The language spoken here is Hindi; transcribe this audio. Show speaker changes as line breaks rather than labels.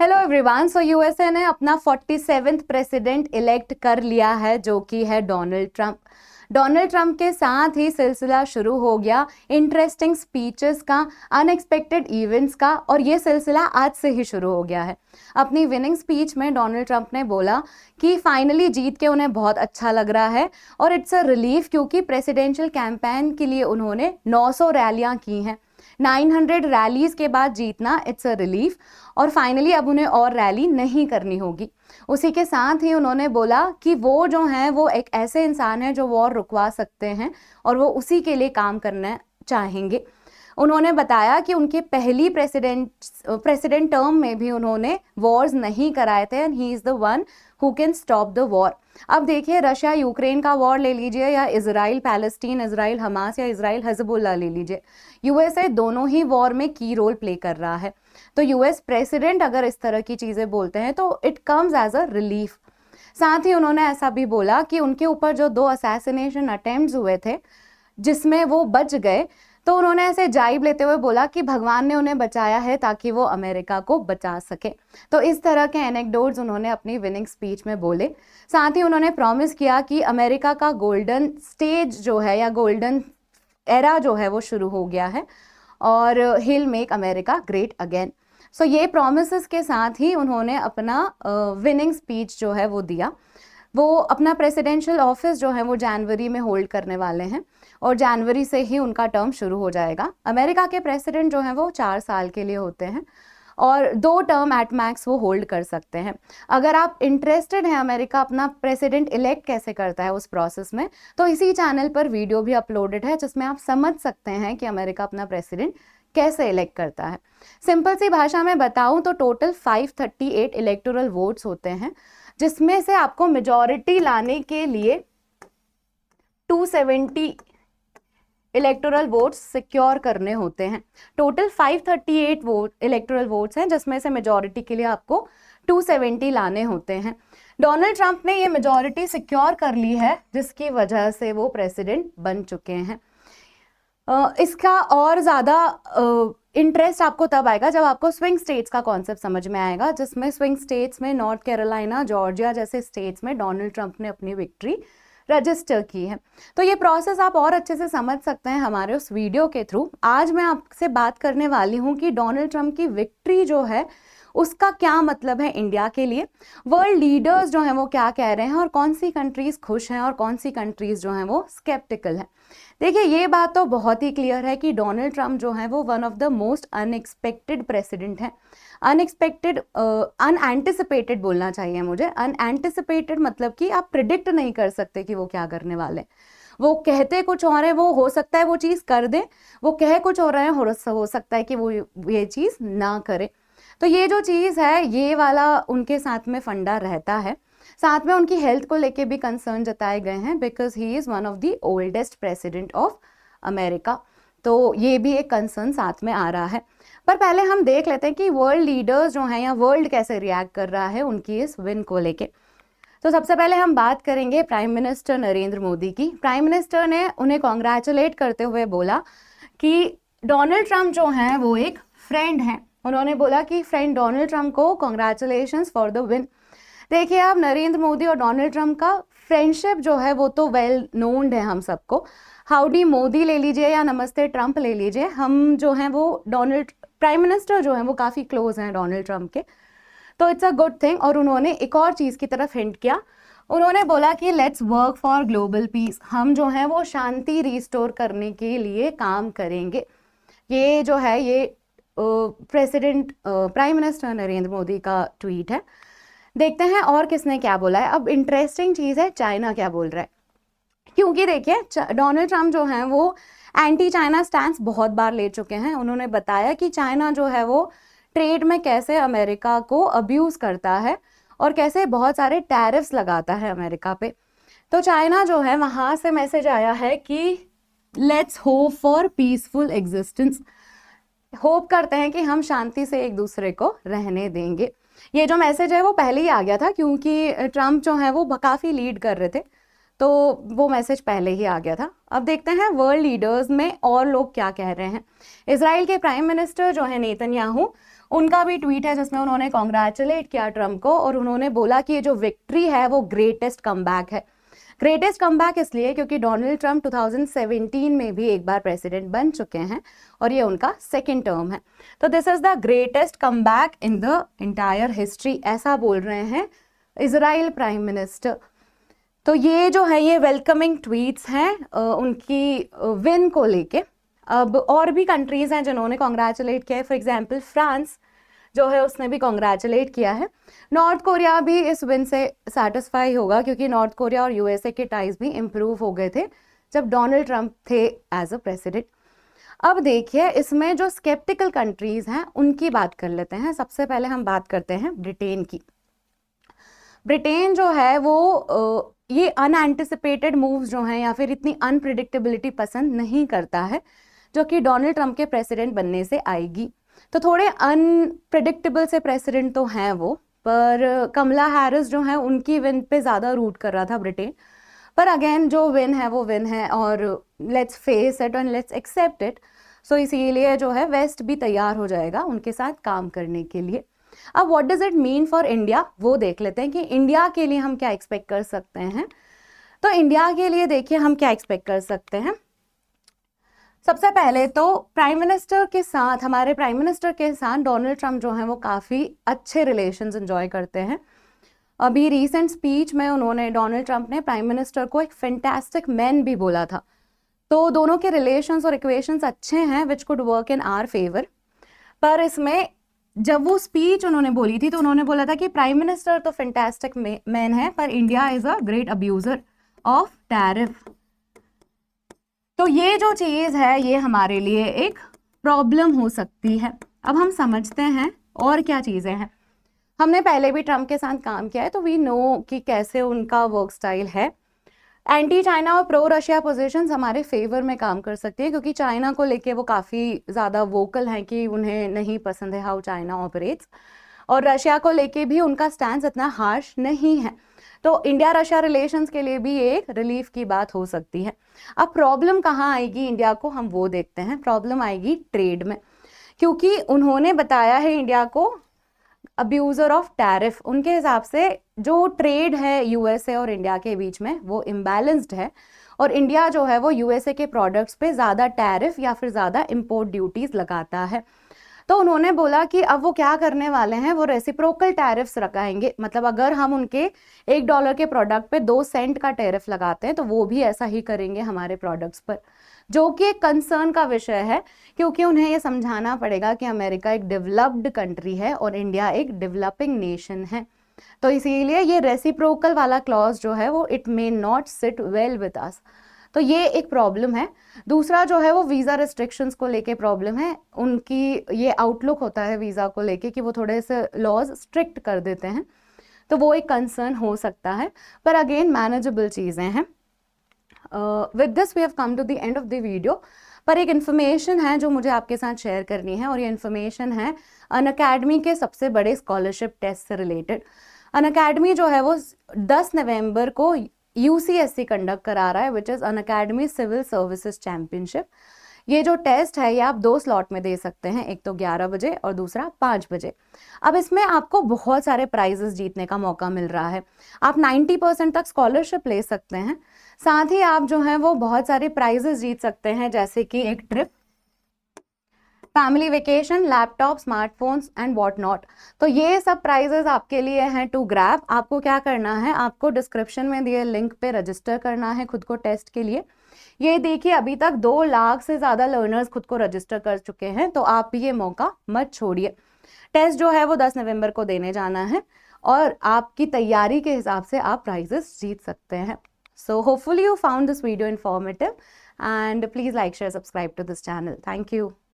Hello everyone. सो यूएसए ने अपना 47th प्रेसिडेंट इलेक्ट कर लिया है जो कि है डोनाल्ड ट्रंप। डोनाल्ड ट्रंप के साथ ही सिलसिला शुरू हो गया इंटरेस्टिंग स्पीचेस का, अनएक्सपेक्टेड इवेंट्स का, और ये सिलसिला आज से ही शुरू हो गया है। अपनी विनिंग स्पीच में डोनाल्ड ट्रंप ने बोला कि फाइनली जीत के उन्हें बहुत अच्छा लग रहा है और इट्स अ रिलीफ, क्योंकि प्रेसिडेंशियल कैंपेन के लिए उन्होंने 900 रैलियां की हैं। 900 रैलीज के बाद जीतना इट्स अ रिलीफ, और फाइनली अब उन्हें और रैली नहीं करनी होगी। उसी के साथ ही उन्होंने बोला कि वो जो हैं वो एक ऐसे इंसान हैं जो वॉर रुकवा सकते हैं और वो उसी के लिए काम करना चाहेंगे। उन्होंने बताया कि उनके पहली प्रेसिडेंट टर्म में भी उन्होंने वॉर्स नहीं कराए थे and he is the one who can stop the war. अब देखिए, रशिया यूक्रेन का वॉर ले लीजिए या इजराइल पैलेस्टीन, इजराइल हमास या इजराइल हिजबुल्लाह ले लीजिए, यूएसए दोनों ही वॉर में की रोल प्ले कर रहा है। तो यूएस प्रेसिडेंट अगर इस तरह की चीजें बोलते हैं तो it comes as a relief. साथ ही उन्होंने ऐसा भी बोला कि उनके ऊपर जो 2 असैसिनेशन अटेम्प्ट्स हुए थे जिसमें वो बच गए, तो उन्होंने ऐसे जाइब लेते हुए बोला कि भगवान ने उन्हें बचाया है ताकि वो अमेरिका को बचा सके। तो इस तरह के एनेक्डोट्स उन्होंने अपनी विनिंग स्पीच में बोले। साथ ही उन्होंने प्रॉमिस किया कि अमेरिका का गोल्डन स्टेज जो है या गोल्डन एरा जो है वो शुरू हो गया है और हिल मेक अमेरिका ग्रेट अगेन। सो ये प्रोमिसेस के साथ ही उन्होंने अपना विनिंग स्पीच जो है वो दिया। वो अपना प्रेसिडेंशियल ऑफिस जो है वो जनवरी में होल्ड करने वाले हैं और जनवरी से ही उनका टर्म शुरू हो जाएगा। अमेरिका के प्रेसिडेंट जो हैं वो 4 साल के लिए होते हैं और 2 टर्म एट मैक्स वो होल्ड कर सकते हैं। अगर आप इंटरेस्टेड हैं अमेरिका अपना प्रेसिडेंट इलेक्ट कैसे करता है उस प्रोसेस में, तो इसी चैनल पर वीडियो भी अपलोडेड है जिसमें आप समझ सकते हैं कि अमेरिका अपना प्रेसिडेंट कैसे इलेक्ट करता है। सिंपल सी भाषा में बताऊं तो टोटल 538 इलेक्टोरल वोट्स होते हैं, जिसमें से आपको मेजॉरिटी लाने के लिए 270 इलेक्टोरल वोट्स सिक्योर करने होते हैं। टोटल 538 इलेक्टोरल वोट्स हैं जिसमें से मेजॉरिटी के लिए आपको 270 लाने होते हैं। डोनाल्ड ट्रंप ने ये मेजॉरिटी सिक्योर कर ली है जिसकी वजह से वो प्रेसिडेंट बन चुके हैं। इसका और ज़्यादा इंटरेस्ट आपको तब आएगा जब आपको स्विंग स्टेट्स का कॉन्सेप्ट समझ में आएगा, जिसमें स्विंग स्टेट्स में नॉर्थ कैरोलिना, जॉर्जिया जैसे स्टेट्स में डोनाल्ड ट्रंप ने अपनी विक्ट्री रजिस्टर की है। तो ये प्रोसेस आप और अच्छे से समझ सकते हैं हमारे उस वीडियो के थ्रू। आज मैं आपसे बात करने वाली हूँ कि डोनाल्ड ट्रंप की विक्ट्री जो है उसका क्या मतलब है इंडिया के लिए, वर्ल्ड लीडर्स जो हैं वो क्या कह रहे हैं और कौन सी कंट्रीज खुश हैं और कौन सी कंट्रीज जो हैं वो स्केप्टिकल हैं। देखिए, ये बात तो बहुत ही क्लियर है कि डोनाल्ड ट्रंप जो है वो one of the most unexpected president हैं। अनएक्सपेक्टेड, अनएंटिसिपेटेड बोलना चाहिए मुझे। अनएंटिसिपेटेड मतलब कि आप प्रिडिक्ट नहीं कर सकते कि वो क्या करने वाले। वो कहते कुछ और है, वो हो सकता है वो चीज़ कर दे, वो कह कुछ और है, हो सकता है कि वो ये चीज़ ना करे। तो ये जो चीज़ है ये वाला उनके साथ में फंडा रहता है। साथ में उनकी हेल्थ को लेके भी कंसर्न जताए गए हैं because he is one of the oldest president of America. तो ये भी एक कंसर्न साथ में आ रहा है। पर पहले हम देख लेते हैं कि वर्ल्ड लीडर्स जो हैं या वर्ल्ड कैसे रिएक्ट कर रहा है उनकी इस विन को लेके। तो सबसे पहले हम बात करेंगे प्राइम मिनिस्टर नरेंद्र मोदी की। प्राइम मिनिस्टर ने उन्हें कॉन्ग्रेचुलेट करते हुए बोला कि डोनाल्ड ट्रंप जो हैं वो एक फ्रेंड हैं। उन्होंने बोला कि फ्रेंड डोनाल्ड ट्रंप को कॉन्ग्रेचुलेशंस फॉर द विन। देखिए, अब नरेंद्र मोदी और डोनाल्ड ट्रंप का फ्रेंडशिप जो है वो तो वेल नोन्ड है हम सबको। हाउडी मोदी ले लीजिए या नमस्ते ट्रंप ले लीजिए, हम जो हैं वो डोनाल्ड प्राइम मिनिस्टर जो हैं वो काफ़ी क्लोज हैं डोनाल्ड ट्रंप के। तो इट्स अ गुड थिंग। और उन्होंने एक और चीज़ की तरफ हिंट किया। उन्होंने बोला कि let's work for global piece, हम जो हैं वो शांति रिस्टोर करने के लिए काम करेंगे। ये जो है ये प्राइम मिनिस्टर नरेंद्र मोदी का ट्वीट है। देखते हैं और किसने क्या बोला है। अब इंटरेस्टिंग चीज़ है चाइना क्या बोल रहा है, क्योंकि देखिए डोनाल्ड ट्रंप जो हैं वो एंटी चाइना स्टैंस बहुत बार ले चुके हैं। उन्होंने बताया कि चाइना जो है वो ट्रेड में कैसे अमेरिका को अब्यूज़ करता है और कैसे बहुत सारे टैरिफ्स लगाता है अमेरिका पे। तो चाइना जो है वहाँ से मैसेज आया है कि let's hope for peaceful existence, hope करते हैं कि हम शांति से एक दूसरे को रहने देंगे। ये जो मैसेज है वो पहले ही आ गया था क्योंकि ट्रंप जो है वो काफ़ी लीड कर रहे थे, तो वो मैसेज पहले ही आ गया था। अब देखते हैं वर्ल्ड लीडर्स में और लोग क्या कह रहे हैं। इजराइल के प्राइम मिनिस्टर जो है नेतन्याहू, उनका भी ट्वीट है जिसमें उन्होंने कॉन्ग्रेचुलेट किया ट्रम्प को और उन्होंने बोला कि ये जो विक्ट्री है वो ग्रेटेस्ट कमबैक है। ग्रेटेस्ट कमबैक इसलिए क्योंकि डोनाल्ड ट्रम्प 2017 में भी एक बार प्रेसिडेंट बन चुके हैं और ये उनका सेकेंड टर्म है। तो this is the greatest comeback in the entire history, ऐसा बोल रहे हैं इजराइल प्राइम मिनिस्टर। तो ये जो है ये वेलकमिंग ट्वीट्स हैं उनकी विन को लेके। अब और भी कंट्रीज हैं जिन्होंने कॉन्ग्रेचुलेट किया है, फॉर एग्जाम्पल फ्रांस जो है उसने भी कॉन्ग्रेचुलेट किया है। नॉर्थ कोरिया भी इस विन से सेटिस्फाई होगा क्योंकि नॉर्थ कोरिया और यूएसए के टाइज भी इम्प्रूव हो गए थे जब डोनाल्ड ट्रंप थे एज अ प्रेसिडेंट। अब देखिए इसमें जो स्केप्टिकल कंट्रीज हैं उनकी बात कर लेते हैं। सबसे पहले हम बात करते हैं ब्रिटेन की। ब्रिटेन जो है वो ये अनएंटिसिपेटेड मूव्स जो हैं या फिर इतनी अनप्रिडिक्टेबिलिटी पसंद नहीं करता है जो कि डोनाल्ड ट्रंप के प्रेसिडेंट बनने से आएगी। तो थोड़े अनप्रिडिक्टेबल से प्रेसिडेंट तो हैं वो, पर कमला हैरिस जो है उनकी विन पे ज़्यादा रूट कर रहा था ब्रिटेन। पर अगेन जो विन है वो विन है और let's face it and let's accept it. So इसीलिए जो है वेस्ट भी तैयार हो जाएगा उनके साथ काम करने के लिए। अब what does it mean for India वो देख लेते हैं कि इंडिया के लिए हम क्या एक्सपेक्ट कर सकते हैं। तो इंडिया के लिए देखिए हम क्या एक्सपेक्ट कर सकते हैं। सबसे पहले तो प्राइम मिनिस्टर के साथ, हमारे प्राइम मिनिस्टर के साथ डोनाल्ड ट्रंप जो हैं वो काफ़ी अच्छे रिलेशंस एंजॉय करते हैं। अभी रीसेंट स्पीच में उन्होंने, डोनाल्ड ट्रंप ने प्राइम मिनिस्टर को एक फैंटास्टिक मैन भी बोला था। तो दोनों के रिलेशंस और इक्वेशंस अच्छे हैं which could work in our favour. पर इसमें जब वो स्पीच उन्होंने बोली थी तो उन्होंने बोला था कि प्राइम मिनिस्टर तो फैंटास्टिक मैन है पर India is a great abuser of tariff. तो ये जो चीज़ है ये हमारे लिए एक प्रॉब्लम हो सकती है। अब हम समझते हैं और क्या चीज़ें हैं। हमने पहले भी ट्रम्प के साथ काम किया है तो वी नो कि कैसे उनका वर्क स्टाइल है। एंटी चाइना और प्रो रशिया पोजीशंस हमारे फेवर में काम कर सकती है क्योंकि चाइना को लेके वो काफ़ी ज़्यादा वोकल हैं कि उन्हें नहीं पसंद है हाउ चाइना ऑपरेट्स, और रशिया को लेके भी उनका स्टैंड इतना हार्श नहीं है। तो इंडिया रशिया रिलेशंस के लिए भी एक रिलीफ की बात हो सकती है। अब प्रॉब्लम कहाँ आएगी इंडिया को, हम वो देखते हैं। प्रॉब्लम आएगी ट्रेड में, क्योंकि उन्होंने बताया है इंडिया को अब्यूजर ऑफ टैरिफ। उनके हिसाब से जो ट्रेड है यूएसए और इंडिया के बीच में वो इम्बैलेंस्ड है और इंडिया जो है वो यूएसए के प्रोडक्ट्स पे ज़्यादा टैरिफ या फिर ज़्यादा इम्पोर्ट ड्यूटीज़ लगाता है। तो उन्होंने बोला कि अब वो क्या करने वाले हैं, वो रेसिप्रोकल टैरिफ्स लगाएंगे। मतलब अगर हम उनके $1 के प्रोडक्ट पे 2 सेंट का टैरिफ लगाते हैं तो वो भी ऐसा ही करेंगे हमारे प्रोडक्ट्स पर, जो कि एक कंसर्न का विषय है क्योंकि उन्हें ये समझाना पड़ेगा कि अमेरिका एक डेवलप्ड कंट्री है और इंडिया एक डेवलपिंग नेशन है। तो इसीलिए ये रेसिप्रोकल वाला क्लॉज जो है वो it may not sit well with us. तो ये एक प्रॉब्लम है। दूसरा जो है वो वीज़ा रिस्ट्रिक्शंस को लेके प्रॉब्लम है। उनकी ये आउटलुक होता है वीज़ा को लेके कि वो थोड़े से लॉज स्ट्रिक्ट कर देते हैं, तो वो एक कंसर्न हो सकता है, पर अगेन मैनेजेबल चीज़ें हैं। With this we have come to the end of the video. पर एक इन्फॉर्मेशन है जो मुझे आपके साथ शेयर करनी है और ये इन्फॉर्मेशन है अनअकैडमी के सबसे बड़े स्कॉलरशिप टेस्ट से रिलेटेड। अनअकैडमी जो है वो 10 नवंबर को UCSC कंडक्ट करा रहा है which is Unacademy civil services championship. ये जो टेस्ट है ये आप 2 स्लॉट में दे सकते हैं, एक तो 11 बजे और दूसरा 5 बजे। अब इसमें आपको बहुत सारे प्राइजेस जीतने का मौका मिल रहा है। आप 90% तक स्कॉलरशिप ले सकते हैं, साथ ही आप जो है वो बहुत सारे प्राइजेस जीत सकते हैं जैसे कि एक trip, family vacation, laptop, smartphones and what not. तो ये सब प्राइजेस आपके लिए हैं टू ग्रैब। आपको क्या करना है, आपको डिस्क्रिप्शन में दिए लिंक पे रजिस्टर करना है खुद को टेस्ट के लिए। ये देखिए अभी तक 2 लाख से ज़्यादा लर्नर्स खुद को रजिस्टर कर चुके हैं, तो आप ये मौका मत छोड़िए। टेस्ट जो है वो 10 नवंबर को देने जाना है और आपकी तैयारी के हिसाब से आप प्राइजेस जीत सकते हैं। So hopefully you found this video informative and please like share subscribe to this channel. Thank you.